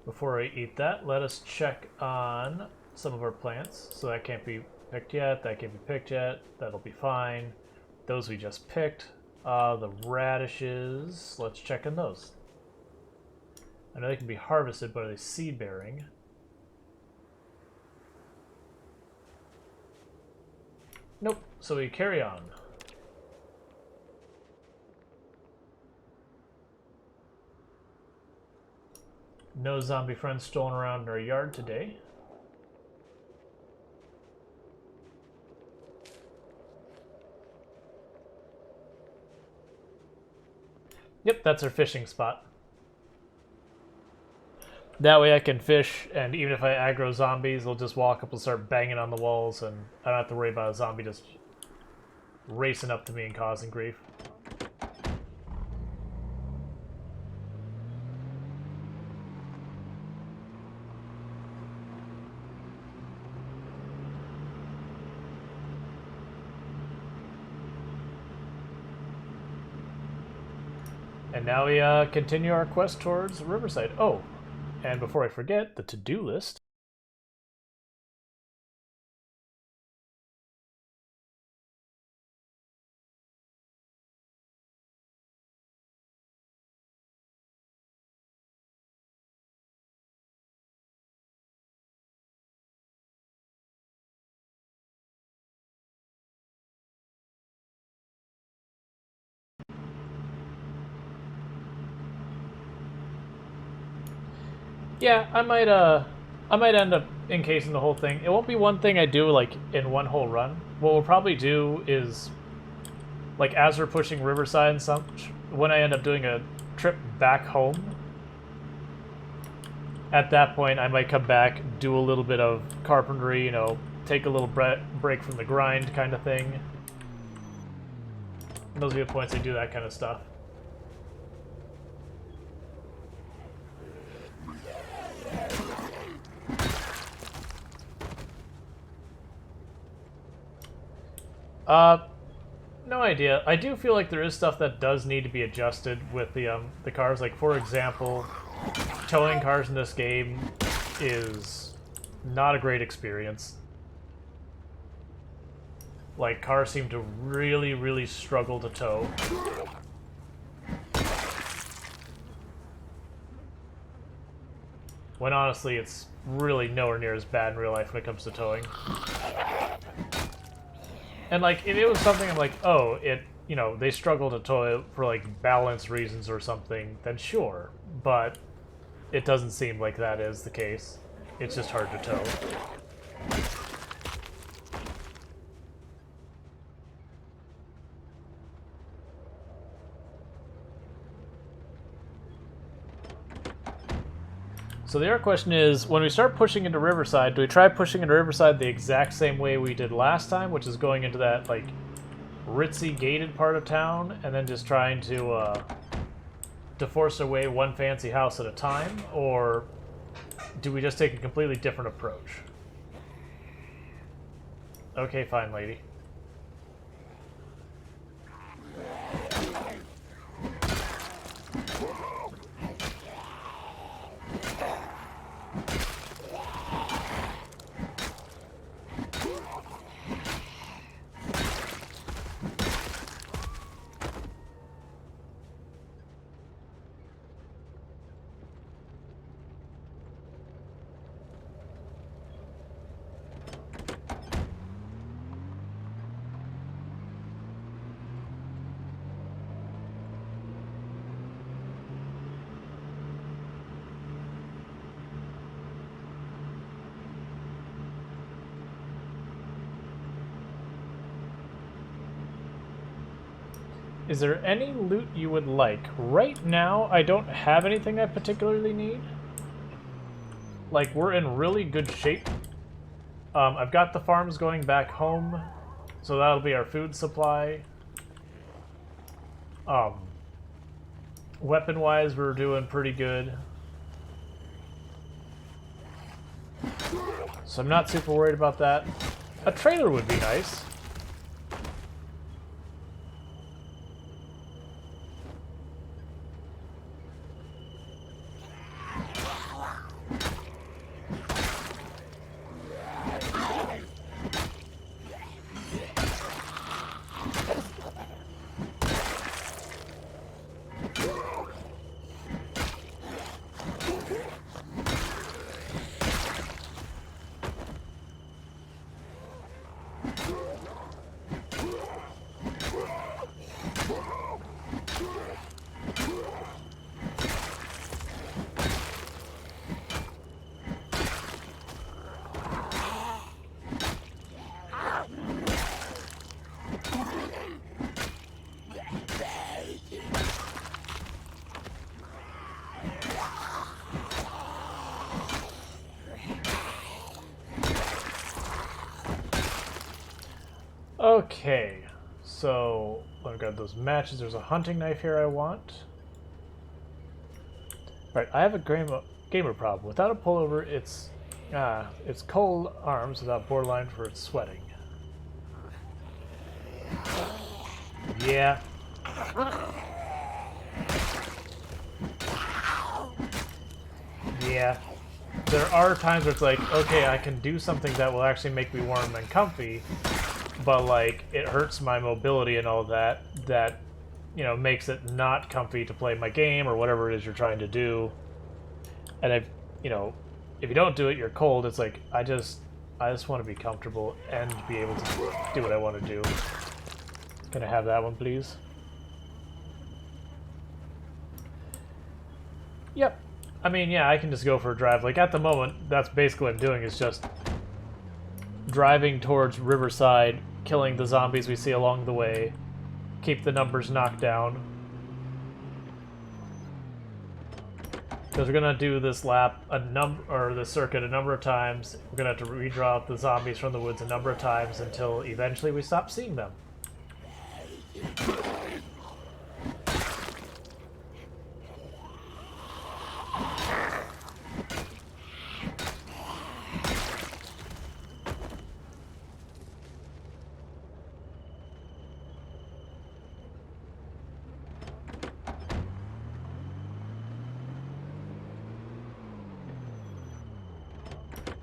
Before I eat that, let us check on some of our plants. So that can't be picked yet, that can't be picked yet, that'll be fine. Those we just picked. The radishes, let's check on those. I know they can be harvested, but are they seed bearing? Nope, so we carry on. No zombie friends strolling around in our yard today. Yep, that's our fishing spot. That way I can fish, and even if I aggro zombies, they'll just walk up and start banging on the walls, and I don't have to worry about a zombie just racing up to me and causing grief. And now we continue our quest towards Riverside. Oh, and before I forget, the to-do list. Yeah, I might end up encasing the whole thing. It won't be one thing I do like in one whole run. What we'll probably do is, like, as we're pushing Riverside and such, when I end up doing a trip back home, at that point I might come back, do a little bit of carpentry, you know, take a little break from the grind kind of thing. And those are the points I do that kind of stuff. No idea. I do feel like there is stuff that does need to be adjusted with the cars. Like, for example, towing cars in this game is not a great experience. Like, cars seem to really, really struggle to tow. When honestly, it's really nowhere near as bad in real life when it comes to towing. And, like, if it was something I'm like, oh, you know, they struggle to tow it for, like, balance reasons or something, then sure. But it doesn't seem like that is the case. It's just hard to tow. So the other question is, when we start pushing into Riverside, do we try pushing into Riverside the exact same way we did last time, which is going into that, like, ritzy gated part of town, and then just trying to force away one fancy house at a time, or do we just take a completely different approach? Okay, fine, lady. Is there any loot you would like? Right now, I don't have anything I particularly need. Like, we're in really good shape. I've got the farms going back home, so that'll be our food supply. Weapon-wise, we're doing pretty good. So I'm not super worried about that. A trailer would be nice. Okay, so I've got those matches. There's a hunting knife here I want. Right, I have a gamer problem. Without a pullover, it's cold arms. Without borderline for its sweating. Yeah. Yeah. There are times where it's like, okay, I can do something that will actually make me warm and comfy, but like it hurts my mobility and all that, you know, makes it not comfy to play my game or whatever it is you're trying to do. And you know, if you don't do it, you're cold. It's like I just want to be comfortable and be able to do what I want to do. Can I have that one, please? Yep. I mean, yeah, I can just go for a drive. Like, at the moment, that's basically what I'm doing, is just driving towards Riverside, killing the zombies we see along the way, keep the numbers knocked down. Because we're gonna do this lap this circuit a number of times. We're gonna have to redraw out the zombies from the woods a number of times until eventually we stop seeing them.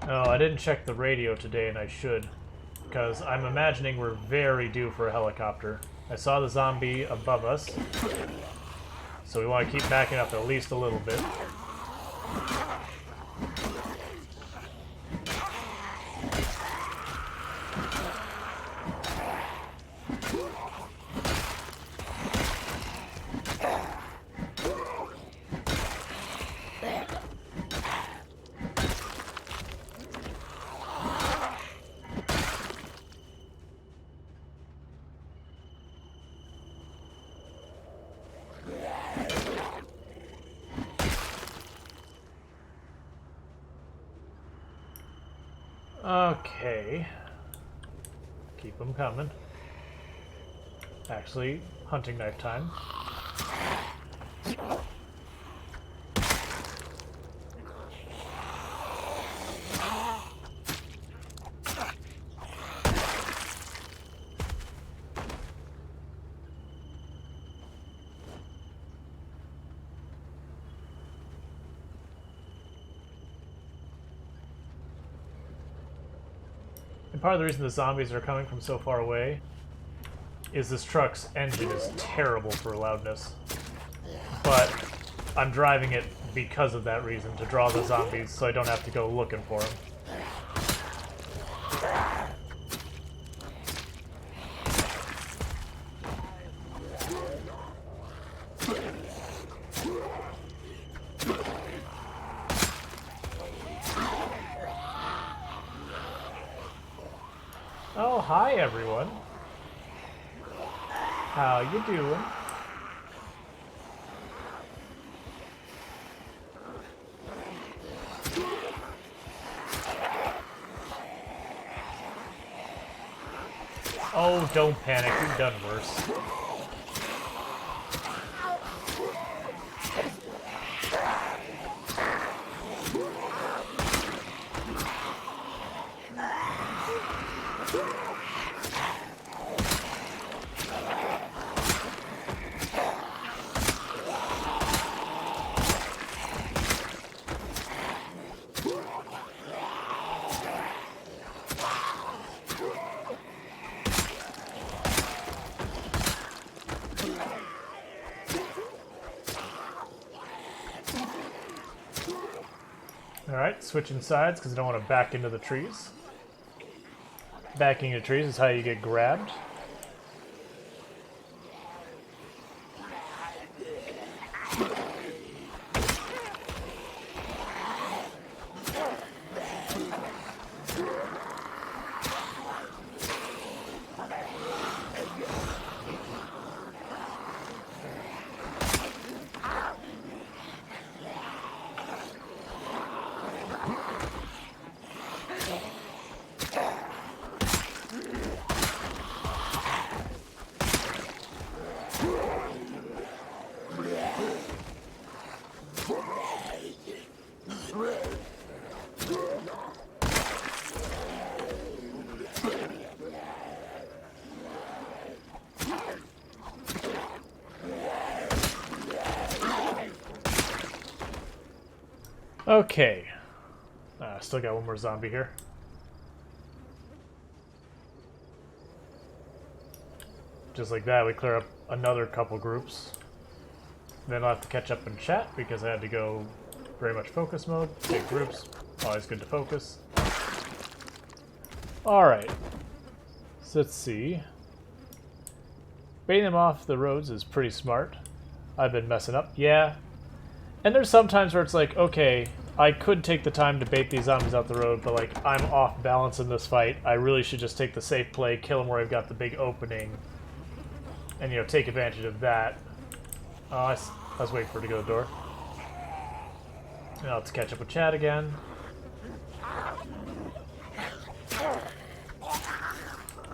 Oh, I didn't check the radio today, and I should, because I'm imagining we're very due for a helicopter. I saw the zombie above us, so we want to keep backing up at least a little bit. Okay. Keep them coming. Actually, hunting knife time. And part of the reason the zombies are coming from so far away is this truck's engine is terrible for loudness. But I'm driving it because of that reason, to draw the zombies so I don't have to go looking for them. Oh, hi everyone. How you doing? Oh, don't panic. You've done worse. Alright, switching sides because I don't want to back into the trees. Backing into trees is how you get grabbed. Okay. Still got one more zombie here. Just like that, we clear up another couple groups. Then I'll have to catch up and chat because I had to go very much focus mode. Big groups, always good to focus. Alright. So let's see. Baiting them off the roads is pretty smart. I've been messing up. Yeah. And there's some times where it's like, okay, I could take the time to bait these zombies out the road, but like, I'm off balance in this fight. I really should just take the safe play, kill them where I've got the big opening, and, you know, take advantage of that. I was waiting for it to go to the door. Now let's catch up with Chad again.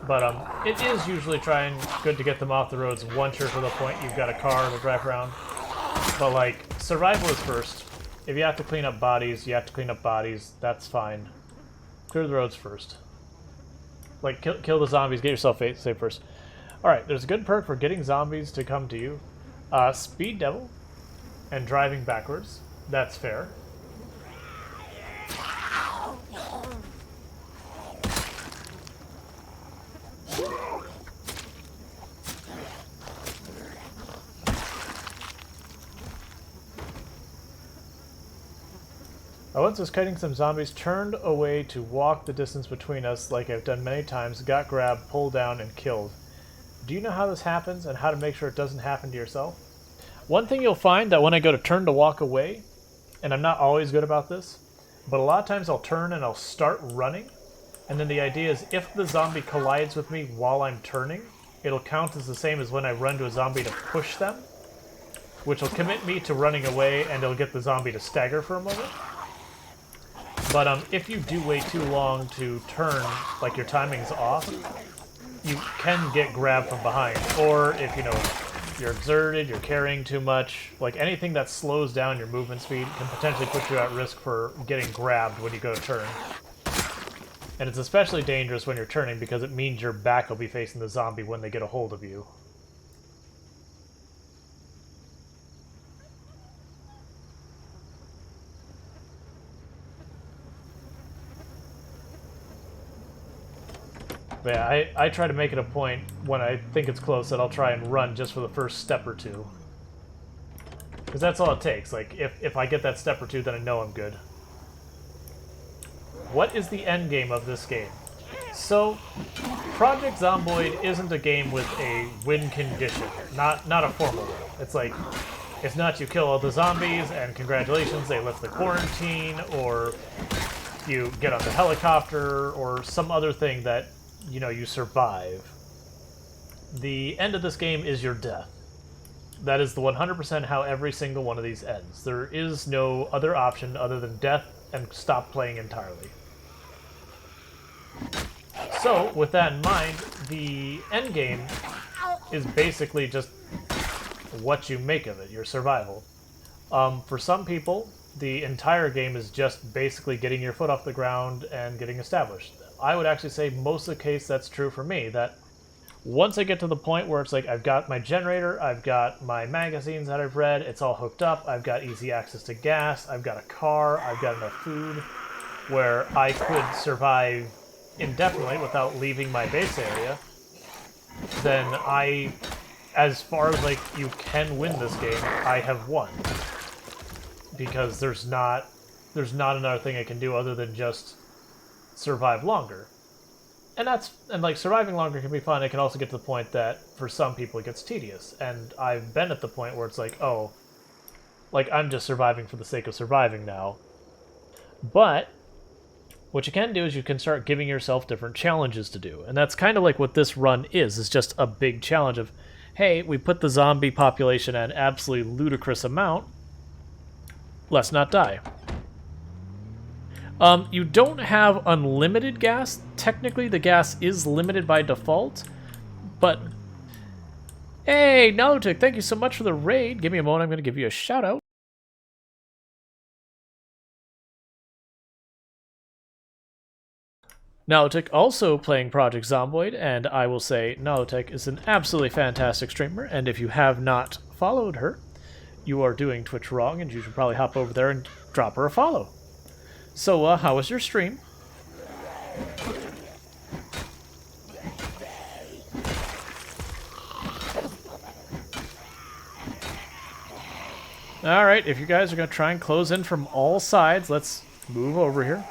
But it is usually good to get them off the roads once you're to the point you've got a car to drive around. But like, survival is first. If you have to clean up bodies, you have to clean up bodies. That's fine. Clear the roads first. Like, kill the zombies, get yourself safe first. Alright, there's a good perk for getting zombies to come to you. Speed Devil and driving backwards. That's fair. I once was kiting some zombies, turned away to walk the distance between us like I've done many times, got grabbed, pulled down, and killed. Do you know how this happens and how to make sure it doesn't happen to yourself? One thing you'll find that when I go to turn to walk away, and I'm not always good about this, but a lot of times I'll turn and I'll start running, and then the idea is if the zombie collides with me while I'm turning, it'll count as the same as when I run to a zombie to push them, which will commit me to running away and it'll get the zombie to stagger for a moment. But if you do wait too long to turn, like your timing's off, you can get grabbed from behind. Or if, you know, you're exerted, you're carrying too much, like anything that slows down your movement speed can potentially put you at risk for getting grabbed when you go to turn. And it's especially dangerous when you're turning because it means your back will be facing the zombie when they get a hold of you. But yeah, I try to make it a point when I think it's close that I'll try and run just for the first step or two. Because that's all it takes. Like, if I get that step or two, then I know I'm good. What is the end game of this game? So, Project Zomboid isn't a game with a win condition. Not a formal one. It's like, it's not you kill all the zombies and congratulations, they lift the quarantine, or you get on the helicopter, or some other thing that, you know, you survive. The end of this game is your death. That is the 100% how every single one of these ends. There is no other option other than death and stop playing entirely. So, with that in mind, the end game is basically just what you make of it, your survival. For some people, the entire game is just basically getting your foot off the ground and getting established. I would actually say most of the case that's true for me, that once I get to the point where it's like I've got my generator, I've got my magazines that I've read, it's all hooked up, I've got easy access to gas, I've got a car, I've got enough food, where I could survive indefinitely without leaving my base area, then as far as like you can win this game, I have won. Because there's not another thing I can do other than just survive longer. And like surviving longer can be fun. It can also get to the point that for some people it gets tedious. And I've been at the point where it's like, oh, like I'm just surviving for the sake of surviving now. But what you can do is you can start giving yourself different challenges to do. And that's kind of like what this run is. It's just a big challenge of, hey, we put the zombie population at an absolutely ludicrous amount. Let's not die. You don't have unlimited gas. Technically, the gas is limited by default. But, hey, Nalutic, thank you so much for the raid. Give me a moment, I'm going to give you a shout out. Nautic also playing Project Zomboid, and I will say Nautic is an absolutely fantastic streamer, and if you have not followed her, you are doing Twitch wrong, and you should probably hop over there and drop her a follow. So, how was your stream? Alright, if you guys are going to try and close in from all sides, let's move over here.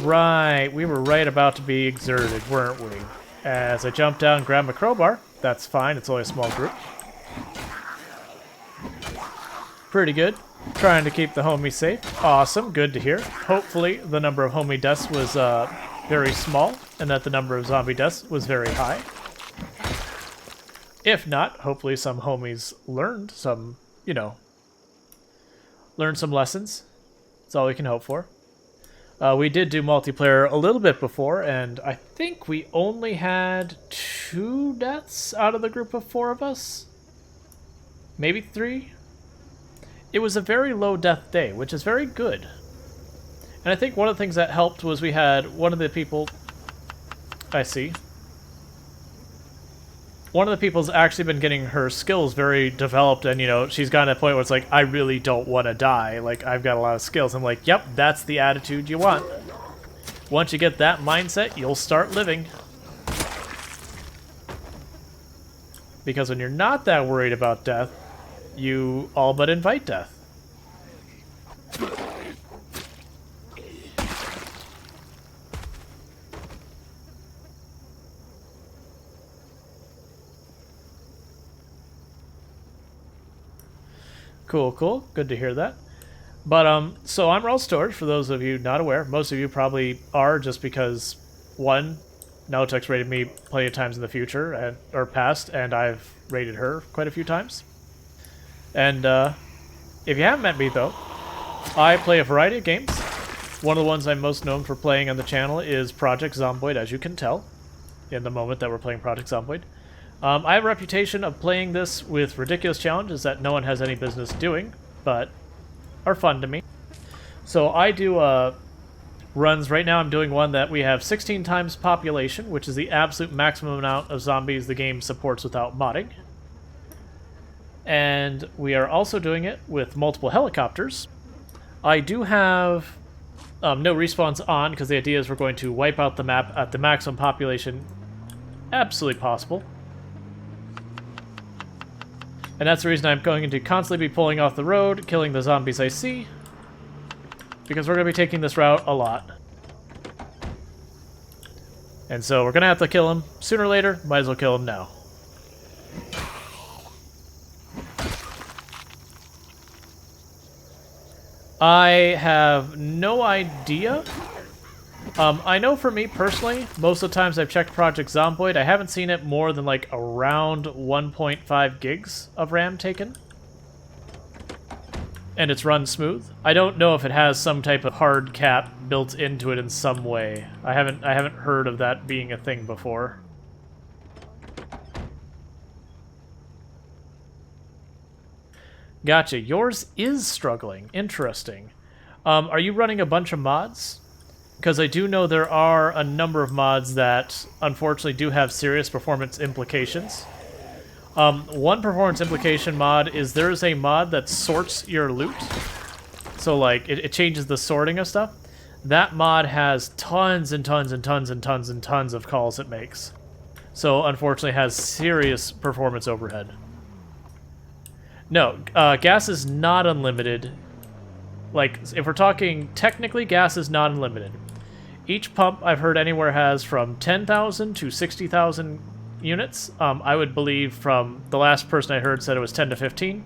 Right, we were right about to be exerted, weren't we? As I jump down and grab my crowbar. That's fine, it's only a small group. Pretty good. Trying to keep the homies safe. Awesome, good to hear. Hopefully the number of homie deaths was very small, and that the number of zombie deaths was very high. If not, hopefully some homies learned some, you know, learned some lessons. That's all we can hope for. We did do multiplayer a little bit before, and I think we only had 2 deaths out of the group of 4 of us. Maybe 3? It was a very low death day, which is very good. And I think one of the things that helped was we had one of the people... I see. One of the people's actually been getting her skills very developed, and, you know, she's gotten to a point where it's like, I really don't want to die. Like, I've got a lot of skills. I'm like, yep, that's the attitude you want. Once you get that mindset, you'll start living. Because when you're not that worried about death, you all but invite death. Cool, cool. Good to hear that. But, so I'm Raw Storage, for those of you not aware. Most of you probably are, just because, one, Nautic's rated me plenty of times in the future, or past, and I've rated her quite a few times. And, if you haven't met me, though, I play a variety of games. One of the ones I'm most known for playing on the channel is Project Zomboid, as you can tell, in the moment that we're playing Project Zomboid. I have a reputation of playing this with ridiculous challenges that no one has any business doing, but are fun to me. So I do runs. Right now I'm doing one that we have 16 times population, which is the absolute maximum amount of zombies the game supports without modding. And we are also doing it with multiple helicopters. I do have no respawns on, because the idea is we're going to wipe out the map at the maximum population absolutely possible. And that's the reason I'm going to constantly be pulling off the road, killing the zombies I see, because we're going to be taking this route a lot. And so we're going to have to kill him sooner or later. Might as well kill him now. I have no idea. I know for me personally, most of the times I've checked Project Zomboid, I haven't seen it more than like around 1.5 gigs of RAM taken. And it's run smooth. I don't know if it has some type of hard cap built into it in some way. I haven't heard of that being a thing before. Gotcha. Yours is struggling. Interesting. Are you running a bunch of mods? Because I do know there are a number of mods that unfortunately do have serious performance implications. One performance implication mod is there is a mod that sorts your loot. So like it changes the sorting of stuff. That mod has tons and tons and tons and tons and tons of calls it makes. So unfortunately has serious performance overhead. No, gas is not unlimited. Like, if we're talking technically, gas is not unlimited. Each pump I've heard anywhere has from 10,000 to 60,000 units. I would believe from the last person I heard said it was 10 to 15.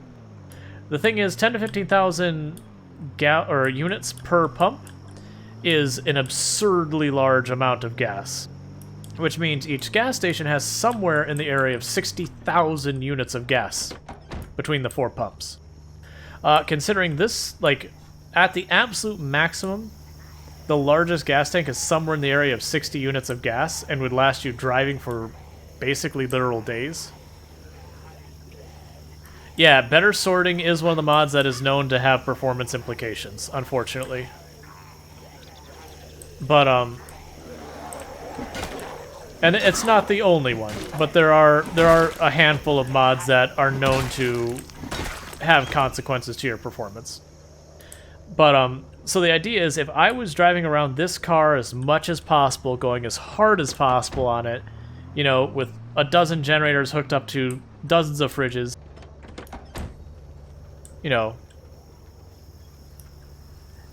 The thing is, 10 to 15,000 units per pump is an absurdly large amount of gas, which means each gas station has somewhere in the area of 60,000 units of gas between the 4 pumps. Considering this, like, at the absolute maximum, the largest gas tank is somewhere in the area of 60 units of gas and would last you driving for basically literal days. Yeah, better sorting is one of the mods that is known to have performance implications, unfortunately. But, and it's not the only one, but there are a handful of mods that are known to have consequences to your performance. But, so the idea is if I was driving around this car as much as possible, going as hard as possible on it, you know, with a dozen generators hooked up to dozens of fridges, you know.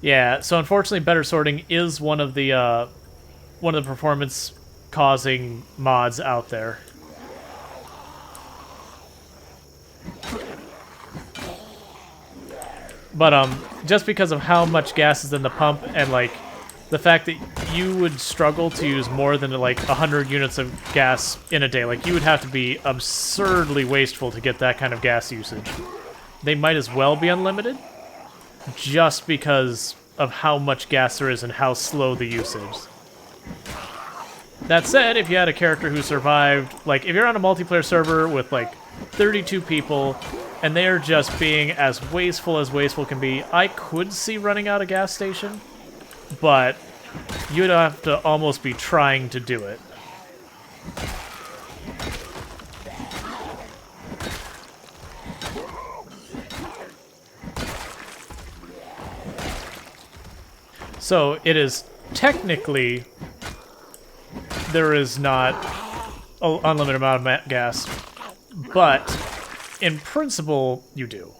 Yeah, so unfortunately better sorting is one of the performance causing mods out there. But just because of how much gas is in the pump and like the fact that you would struggle to use more than like 100 units of gas in a day, like you would have to be absurdly wasteful to get that kind of gas usage. They might as well be unlimited just because of how much gas there is and how slow the usage. That said, if you had a character who survived, like if you're on a multiplayer server with like 32 people and they are just being as wasteful can be, I could see running out a gas station, but you'd have to almost be trying to do it. So it is technically, there is not an unlimited amount of gas, but in principle, you do.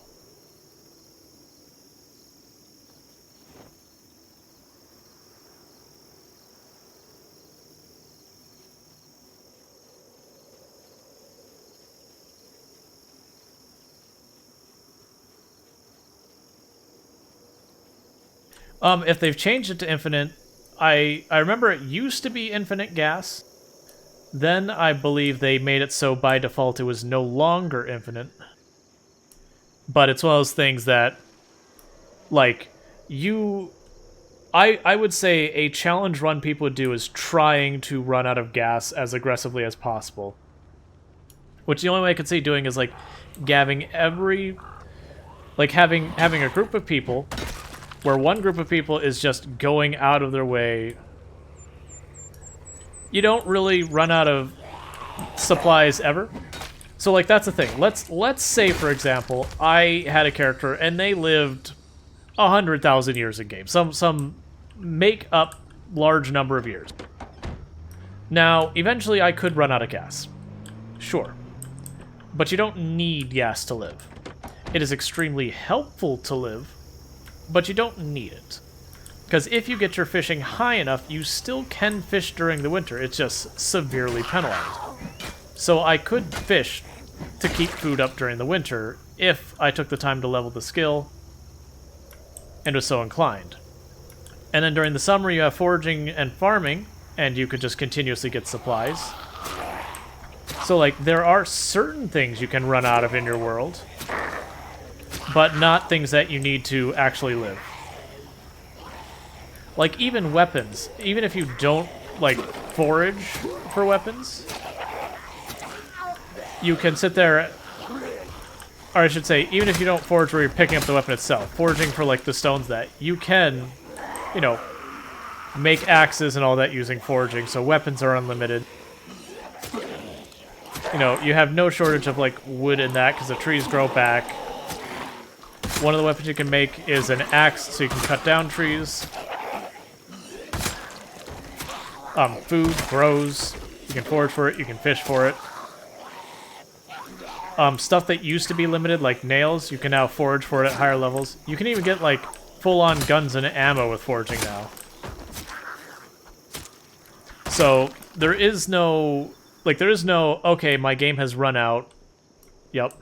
If they've changed it to infinite, I remember it used to be infinite gas. Then I believe they made it so by default it was no longer infinite. But it's one of those things that, like, I would say a challenge run people would do is trying to run out of gas as aggressively as possible. Which the only way I could see doing is, like, having a group of people where one group of people is just going out of their way. You don't really run out of supplies ever. So, like, that's the thing. Let's say, for example, I had a character and they lived 100,000 years in game. Some make up large number of years. Now, eventually I could run out of gas. Sure. But you don't need gas to live. It is extremely helpful to live, but you don't need it. Because if you get your fishing high enough, you still can fish during the winter. It's just severely penalized. So I could fish to keep food up during the winter if I took the time to level the skill and was so inclined. And then during the summer you have foraging and farming, and you could just continuously get supplies. So, like, there are certain things you can run out of in your world, but not things that you need to actually live. Like, even weapons. Even if you don't, like, forage for weapons, you can sit there, or I should say, even if you don't forage where you're picking up the weapon itself, foraging for, like, the stones that, you can, you know, make axes and all that using foraging, so weapons are unlimited. You know, you have no shortage of, like, wood in that, because the trees grow back. One of the weapons you can make is an axe, so you can cut down trees. Food grows. You can forage for it, you can fish for it. Stuff that used to be limited, like nails, you can now forage for it at higher levels. You can even get, like, full-on guns and ammo with foraging now. So, there is no, okay, my game has run out. Yep.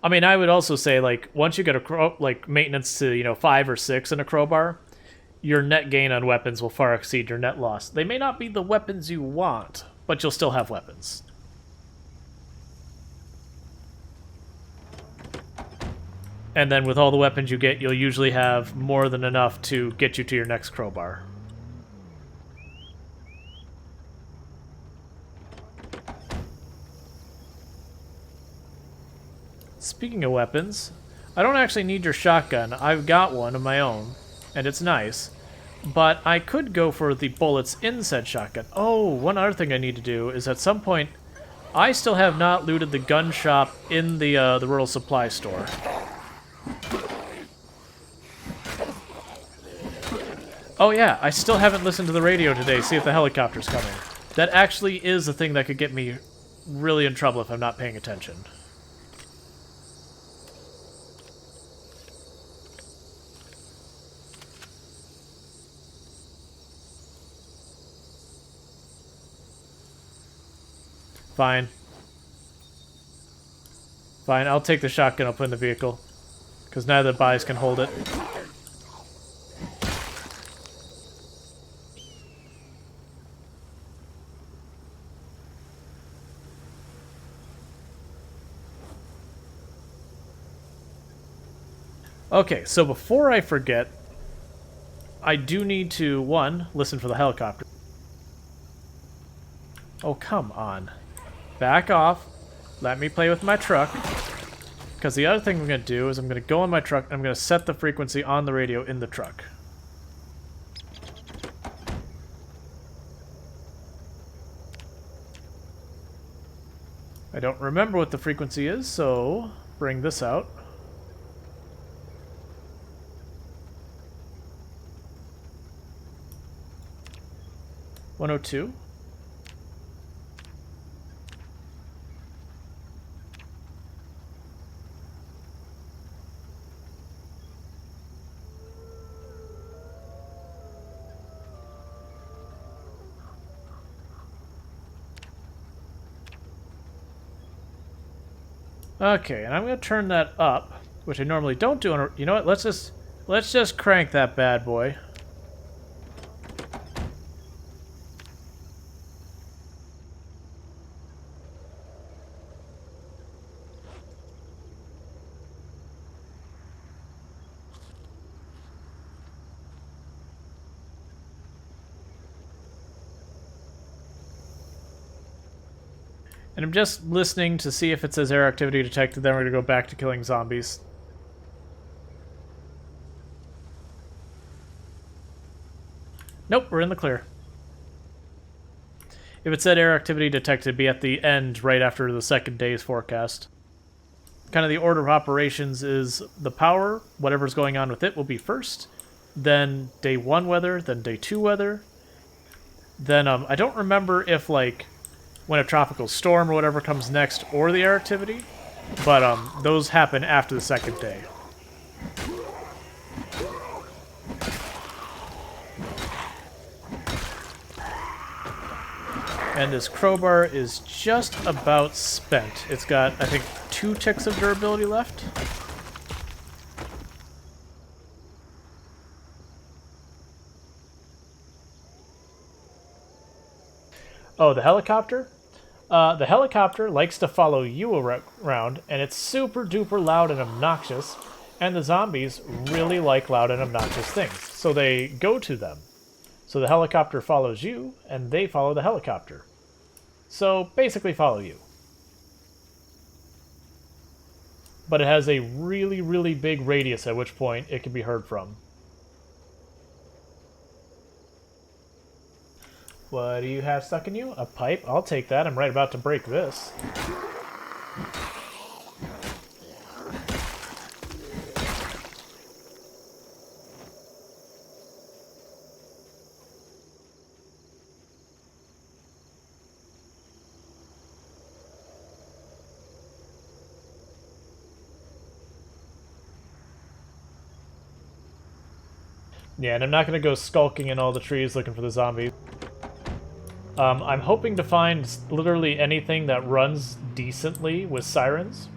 I mean, I would also say, like, once you get maintenance to, you know, 5 or 6 in a crowbar, your net gain on weapons will far exceed your net loss. They may not be the weapons you want, but you'll still have weapons. And then with all the weapons you get, you'll usually have more than enough to get you to your next crowbar. Speaking of weapons, I don't actually need your shotgun. I've got one of my own, and it's nice. But I could go for the bullets in said shotgun. Oh, one other thing I need to do is at some point, I still have not looted the gun shop in the rural supply store. Oh yeah, I still haven't listened to the radio today, see if the helicopter's coming. That actually is a thing that could get me really in trouble if I'm not paying attention. Fine. Fine, I'll take the shotgun, I'll put in the vehicle. Because neither of the buys can hold it. Okay, so before I forget, I do need to, one, listen for the helicopter. Oh, come on. Back off. Let me play with my truck. Because the other thing I'm going to do is I'm going to go on my truck and I'm going to set the frequency on the radio in the truck. I don't remember what the frequency is, so bring this out. (102). Okay, and I'm going to turn that up, which I normally don't do on a, you know what? Let's just crank that bad boy. And I'm just listening to see if it says air activity detected, then we're going to go back to killing zombies. Nope, we're in the clear. If it said air activity detected, it'd be at the end, right after the second day's forecast. Kind of the order of operations is the power, whatever's going on with it, will be first. Then day 1 weather, then day 2 weather. Then, I don't remember if, like, when a tropical storm or whatever comes next, or the air activity, but those happen after the second day. And this crowbar is just about spent. It's got, I think, 2 ticks of durability left. Oh, the helicopter? The helicopter likes to follow you around, and it's super duper loud and obnoxious, and the zombies really like loud and obnoxious things, so they go to them. So the helicopter follows you, and they follow the helicopter. So basically follow you. But it has a really, really big radius at which point it can be heard from. What do you have stuck in you? A pipe? I'll take that. I'm right about to break this. Yeah, and I'm not going to go skulking in all the trees looking for the zombies. I'm hoping to find literally anything that runs decently with sirens.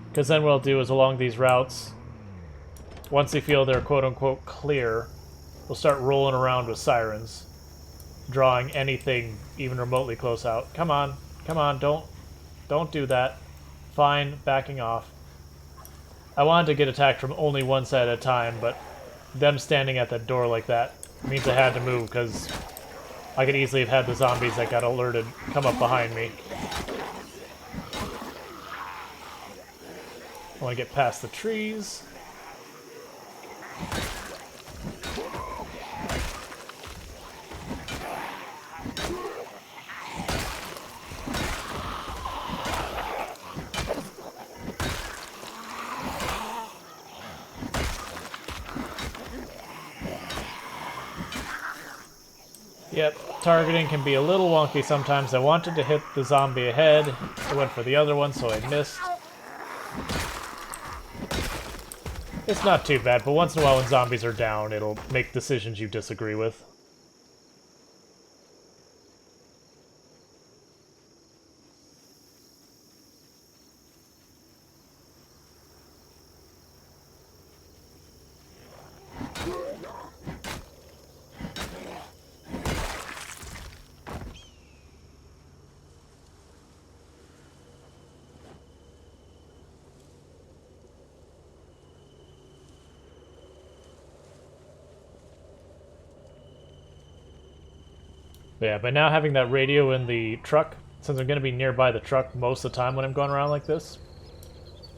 Because then what I'll do is along these routes, once they feel they're quote-unquote clear, we'll start rolling around with sirens, drawing anything even remotely close out. Come on, don't do that. Fine, backing off. I wanted to get attacked from only one side at a time, but them standing at that door like that means I had to move, because I could easily have had the zombies that got alerted come up behind me. I want to get past the trees. Yep, targeting can be a little wonky sometimes. I wanted to hit the zombie ahead. I went for the other one, so I missed. It's not too bad, but once in a while when zombies are down, it'll make decisions you disagree with. But yeah, by now having that radio in the truck, since I'm going to be nearby the truck most of the time when I'm going around like this,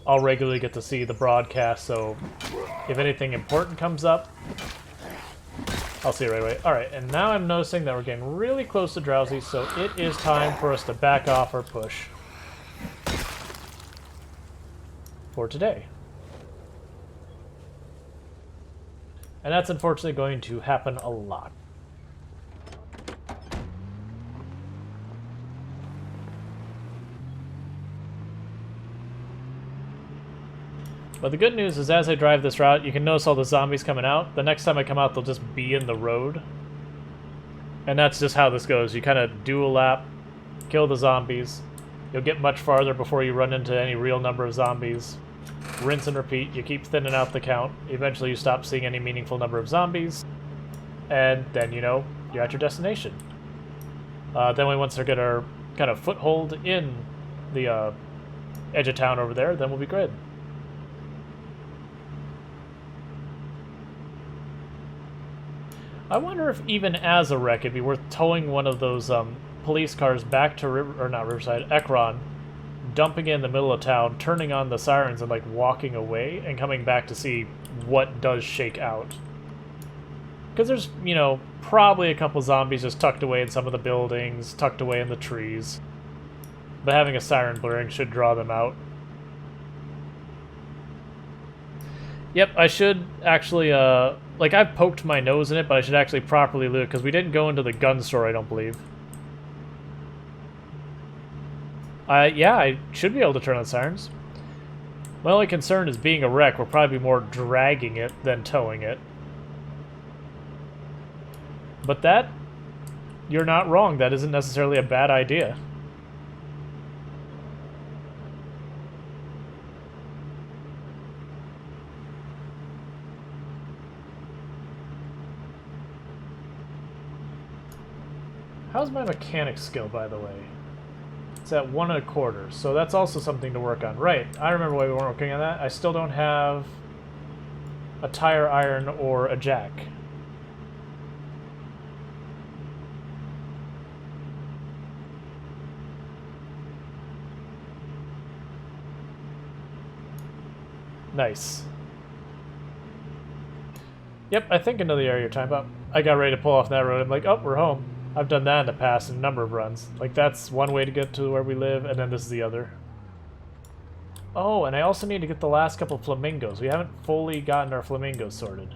I'll regularly get to see the broadcast, so if anything important comes up, I'll see it right away. Alright, and now I'm noticing that we're getting really close to Drowsy, so it is time for us to back off or push for today. And that's unfortunately going to happen a lot. But the good news is as I drive this route, you can notice all the zombies coming out. The next time I come out, they'll just be in the road. And that's just how this goes. You kind of do a lap, kill the zombies. You'll get much farther before you run into any real number of zombies. Rinse and repeat. You keep thinning out the count. Eventually you stop seeing any meaningful number of zombies. And then, you know, you're at your destination. Then once we get our kind of foothold in the edge of town over there, then we'll be good. I wonder if even as a wreck, it'd be worth towing one of those police cars back to Riverside, Ekron, dumping it in the middle of town, turning on the sirens and like walking away and coming back to see what does shake out. Because there's, you know, probably a couple zombies just tucked away in some of the buildings, tucked away in the trees. But having a siren blaring should draw them out. Yep, I should actually, like, I've poked my nose in it, but I should actually properly loot, because we didn't go into the gun store, I don't believe. Yeah, I should be able to turn on sirens. My only concern is being a wreck. We're probably more dragging it than towing it. But that, you're not wrong. That isn't necessarily a bad idea. How's my mechanic skill, by the way? It's at 1 1/4, so that's also something to work on. Right, I remember why we weren't working on that. I still don't have a tire iron or a jack. Nice. Yep, I think another area you're talking about. I got ready to pull off that road. I'm like, oh, we're home. I've done that in the past in a number of runs. Like, that's one way to get to where we live, and then this is the other. Oh, and I also need to get the last couple of flamingos. We haven't fully gotten our flamingos sorted.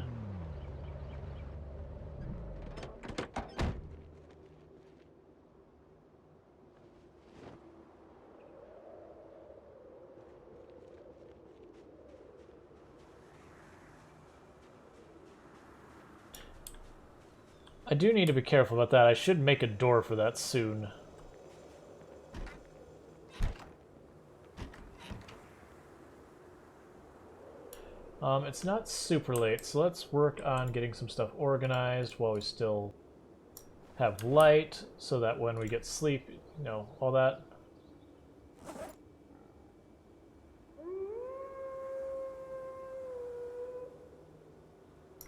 I do need to be careful about that. I should make a door for that soon. It's not super late, so let's work on getting some stuff organized while we still have light, so that when we get sleep, you know, all that.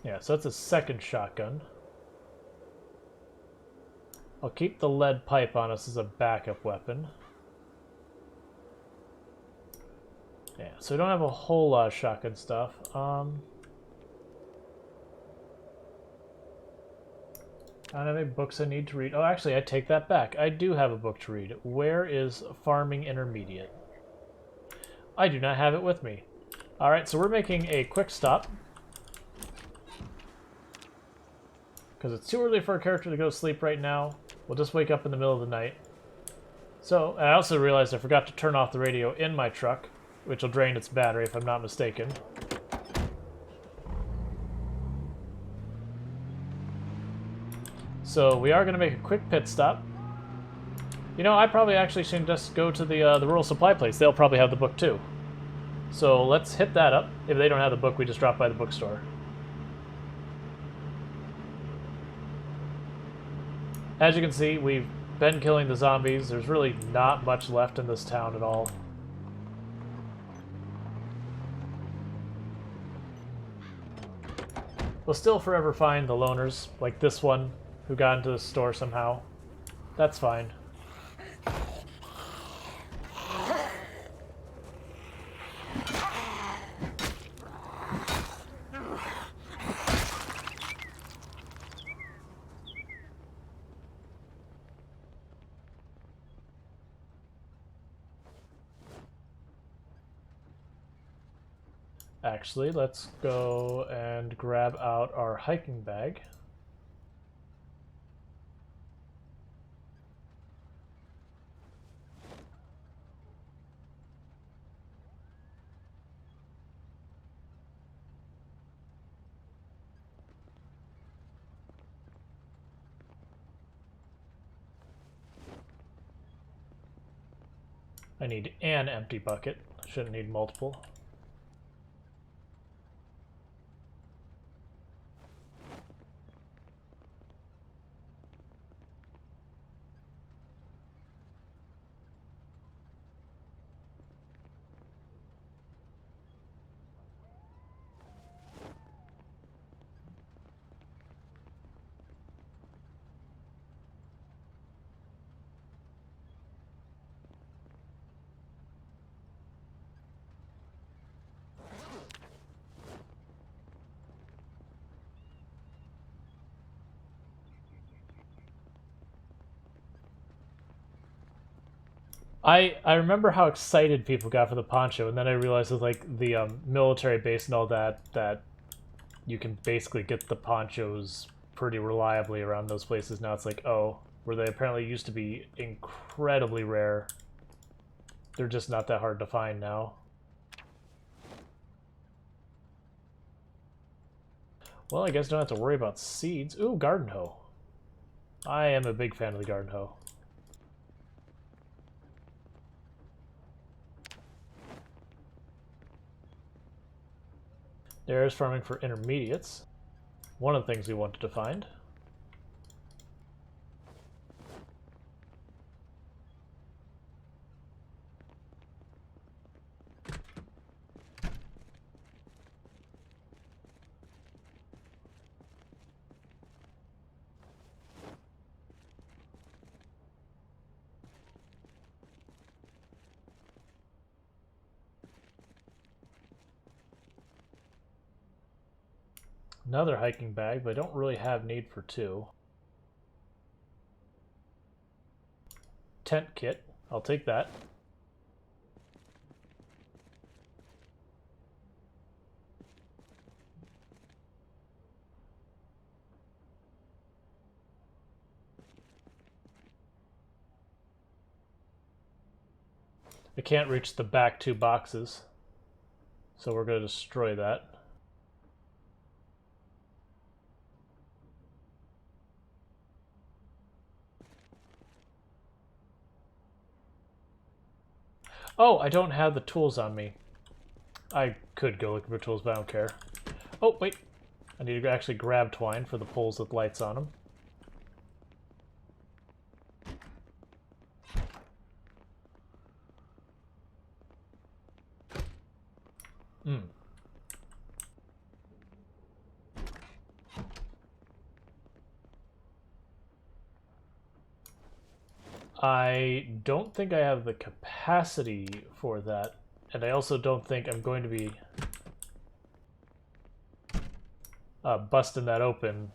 Yeah, so that's a second shotgun. I'll keep the lead pipe on us as a backup weapon. Yeah, so we don't have a whole lot of shotgun stuff. I don't have any books I need to read. Oh, actually, I take that back. I do have a book to read. Where is Farming Intermediate? I do not have it with me. Alright, so we're making a quick stop. Because it's too early for our character to go to sleep right now. We'll just wake up in the middle of the night. So, I also realized I forgot to turn off the radio in my truck, which will drain its battery if I'm not mistaken. So we are going to make a quick pit stop. You know, I probably actually should just go to the rural supply place. They'll probably have the book too. So let's hit that up. If they don't have the book, we just drop by the bookstore. As you can see, we've been killing the zombies. There's really not much left in this town at all. We'll still forever find the loners, like this one, who got into the store somehow. That's fine. Actually, let's go and grab out our hiking bag. I need an empty bucket. Shouldn't need multiple. I remember how excited people got for the poncho, and then I realized with like the military base and all that, that you can basically get the ponchos pretty reliably around those places. Now it's like, oh, where they apparently used to be incredibly rare, they're just not that hard to find now. Well, I guess don't have to worry about seeds. Ooh, garden hoe. I am a big fan of the garden hoe. There's farming for intermediates. One of the things we wanted to find. Another hiking bag, but I don't really have need for two. Tent kit. I'll take that. I can't reach the back two boxes, so we're going to destroy that. Oh, I don't have the tools on me. I could go looking for tools, but I don't care. Oh, wait. I need to actually grab twine for the poles with lights on them. I don't think I have the capacity for that and I also don't think I'm going to be busting that open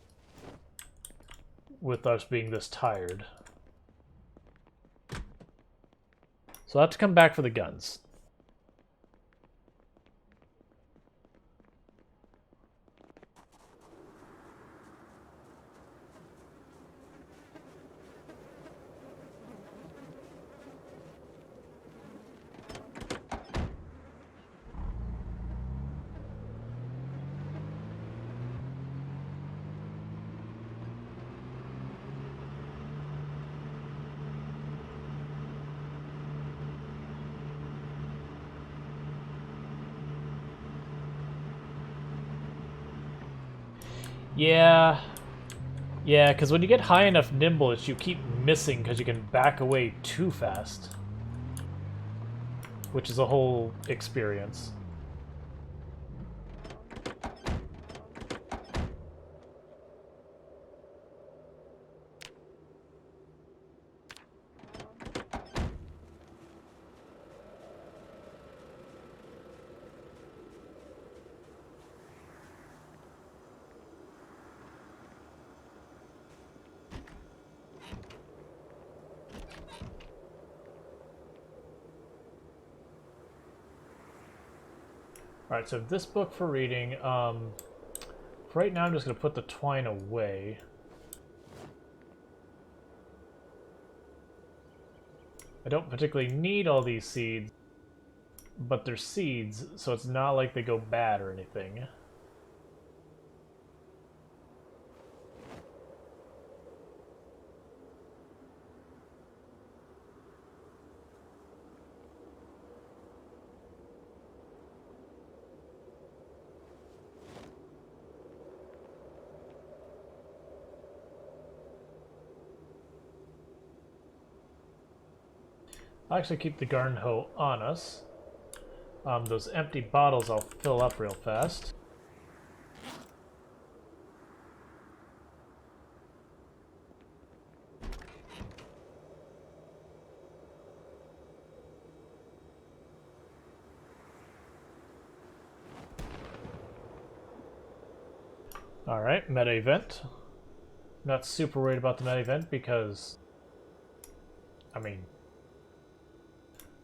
with us being this tired. So I'll have to come back for the guns. Yeah, because when you get high enough nimbleness, you keep missing because you can back away too fast. Which is a whole experience. Alright, so this book for reading, for right now I'm just going to put the twine away. I don't particularly need all these seeds, but they're seeds, so it's not like they go bad or anything. I'll actually keep the garden hoe on us. Those empty bottles I'll fill up real fast. Alright, meta event. Not super worried about the meta event because, I mean,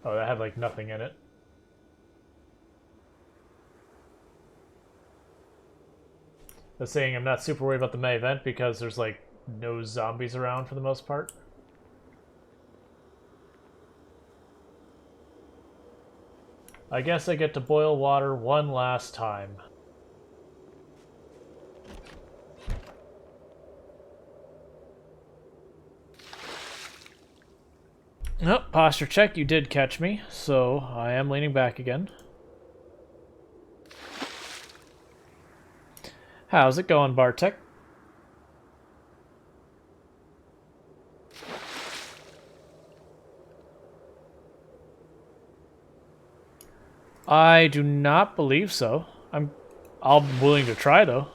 oh, that had like nothing in it. I was saying I'm not super worried about the meta event because there's like no zombies around for the most part. I guess I get to boil water one last time. Oh, posture check, you did catch me, so I am leaning back again. How's it going, Bartek? I do not believe so. I'm willing to try though.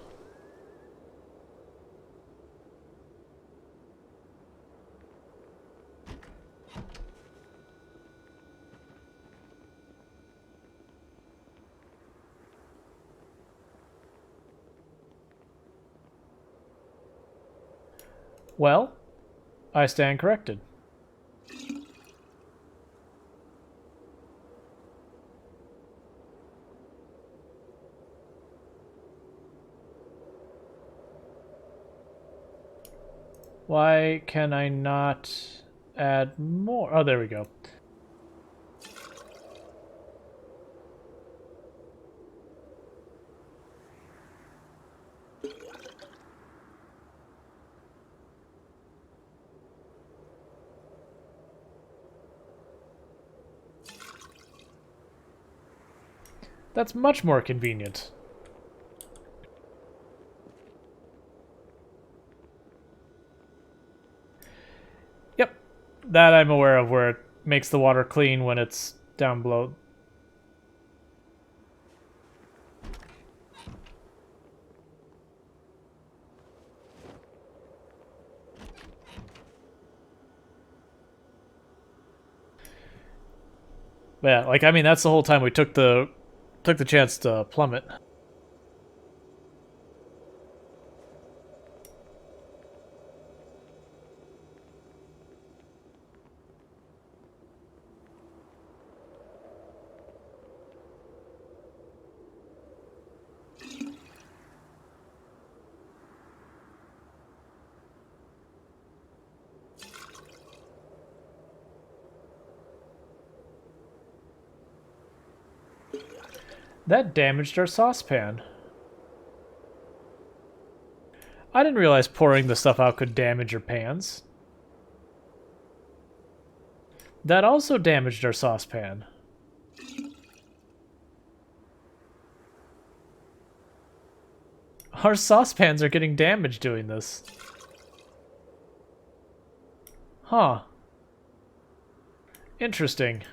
Well, I stand corrected. Why can I not add more? Oh, there we go. That's much more convenient. Yep, that I'm aware of, where it makes the water clean when it's down below. But yeah, like I mean, that's the whole time we took the chance to plummet. That damaged our saucepan. I didn't realize pouring the stuff out could damage your pans. That also damaged our saucepan. Our saucepans are getting damaged doing this. Huh. Interesting.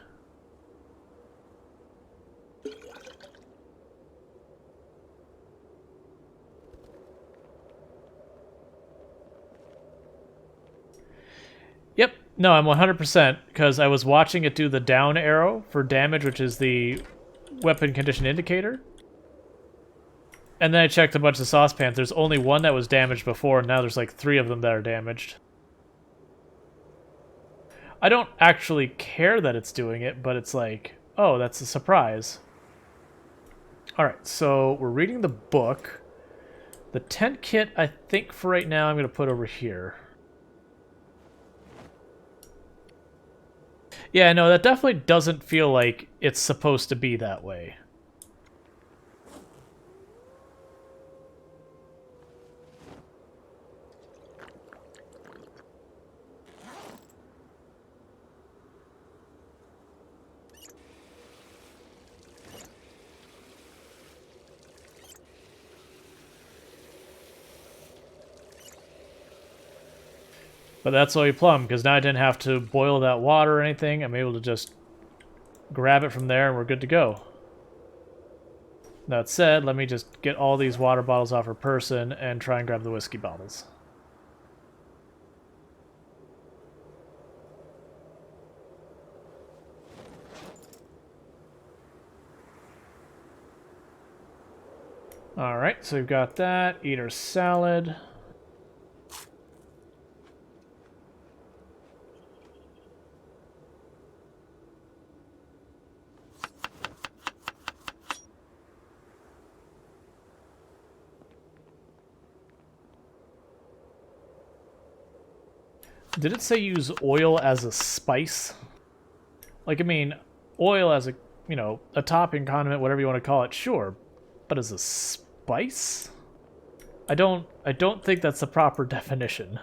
Yep. No, I'm 100% because I was watching it do the down arrow for damage, which is the weapon condition indicator. And then I checked a bunch of saucepans. There's only one that was damaged before, and now there's like 3 of them that are damaged. I don't actually care that it's doing it, but it's like, oh, that's a surprise. Alright, so we're reading the book. The tent kit, I think for right now, I'm going to put over here. Yeah, no, that definitely doesn't feel like it's supposed to be that way. But that's all you plumb, because now I didn't have to boil that water or anything. I'm able to just grab it from there and we're good to go. That said, let me just get all these water bottles off her person and try and grab the whiskey bottles. Alright, so we've got that. Eat our salad. Did it say use oil as a spice? Like, I mean, oil as a, you know, a topping, condiment, whatever you want to call it, sure. But as a spice? I don't think that's the proper definition.